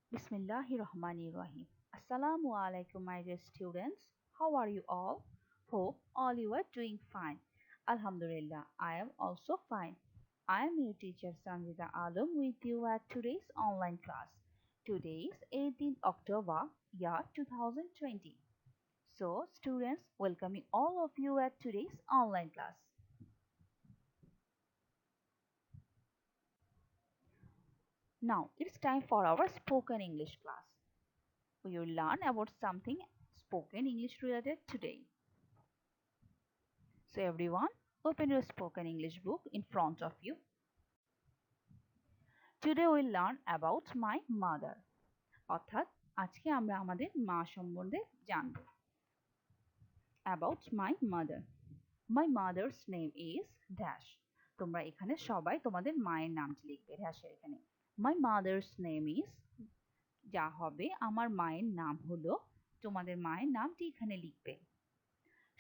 Bismillahirrahmanirrahim. Assalamu alaikum, my dear students. How are you all? Hope all you are doing fine. Alhamdulillah, I am also fine. I am your teacher Sanjida Alam with you at today's online class. Today is 18th October, year 2020. So, students, welcoming all of you at today's online class. Now, it's time for our spoken English class. We will learn about something spoken English related today. So everyone, open your spoken English book in front of you. Today we'll learn about my mother. অর্থাৎ আজকে আমরা আমাদের মা সম্বন্ধে জানব। About my mother. My mother's name is dash. তোমরা এখানে সবাই তোমাদের মায়ের নামটি লিখবে ড্যাশের এখানে। My mother's name is যা হবে আমার মায়ের নাম হলো তোমাদের মায়ের নামটি এখানে লিখবে।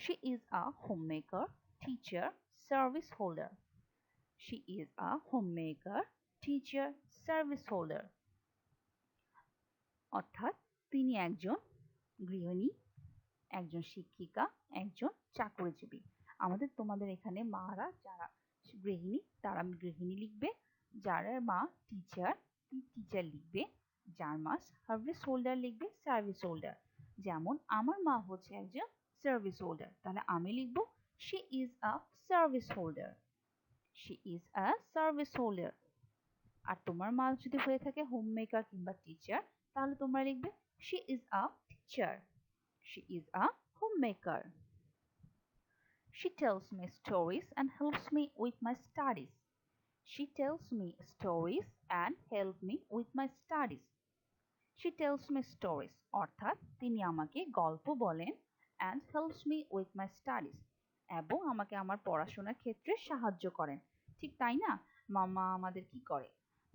She is a homemaker, teacher, service holder. She is a homemaker, teacher, service holder. অর্থাৎ তিনি একজন গৃহিণী, একজন শিক্ষিকা, একজন চাকরিজীবী। তোমাদের এখানে মারা যারা গৃহিণী তারা গৃহিণী লিখবে, যারা মা টিচার টিচার লিখবে, যার মা সার্ভিস হোল্ডার লিখবে সার্ভিস হোল্ডার। যেমন আমার মা হচ্ছে একজন সার্ভিস হোল্ডার, তাহলে আমি লিখব she is a service holder. She is a service holder. আর তোমার মা যদি হয়ে থাকে হোম মেকার কিংবা টিচার, তাহলে তোমরা লিখবে she is a teacher. She is a homemaker. She tells me stories and helps me with my studies. She tells me stories and helps me with my studies. She tells me stories অর্থাৎ তিনি আমাকে গল্প বলেন and helps me with my studies এবং আমাকে আমার পড়াশোনার ক্ষেত্রে সাহায্য করেন। ঠিক তাই না? মা আমাদের কি করে?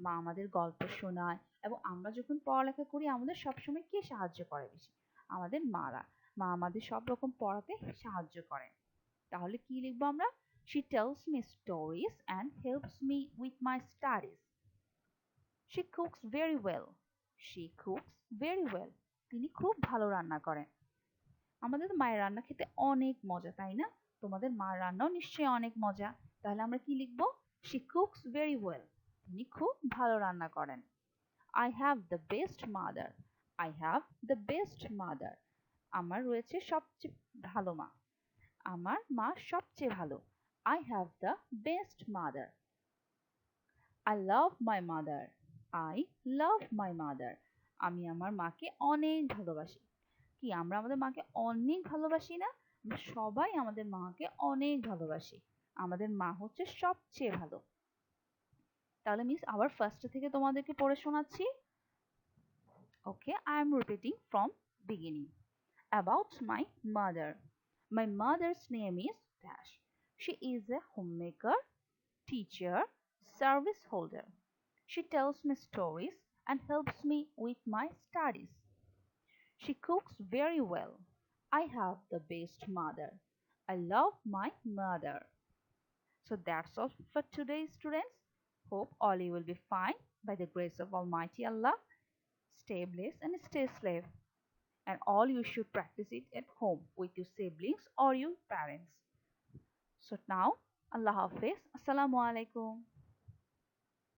মা আমাদের গল্প শোনায় এবং আমরা যখন পড়ালেখা করি আমাদের সবসময় কে সাহায্য করে বেশি? আমাদের মারা। মা আমাদের সব রকম পড়াতে সাহায্য করেন। তাহলে কি লিখবো আমরা? She tells me stories and helps me with my studies. She cooks very well. She cooks very well. তিনি খুব ভালো রান্না করেন। আমাদের তো মায়ের রান্না খেতে অনেক মজা, তাই না? তোমাদের মার রান্নাও নিশ্চয়ই অনেক মজা। তাহলে আমরা কি লিখবো? She cooks very well. তিনি খুব ভালো রান্না করেন। I have the best mother. I have the best mother. আমার রয়েছে সবচেয়ে ভালো মা। আমার মা সবচেয়ে ভালো। I have the best mother. I love my mother. I love my mother. আমি আমার মাকে অনেক ভালোবাসি। কি আমরা আমাদের মাকে অনেক ভালোবাসি না? আমরা সবাই আমাদের মাকে অনেক ভালোবাসি। আমাদের মা হচ্ছে সবচেয়ে ভালো। তাহলে মিস আবার ফার্স্ট থেকে তোমাদেরকে পড়ে শোনাচ্ছি। Okay, I am repeating from beginning. About my mother. My mother's name is Dash. She is a homemaker, teacher, service holder. She tells me stories and helps me with my studies. She cooks very well. I have the best mother. I love my mother. So that's all for today, students. Hope all you will be fine by the grace of Almighty Allah. Stay blessed and stay safe. And all you should practice it at home with your siblings or your parents. So now, Allah Hafiz. Assalamu alaikum.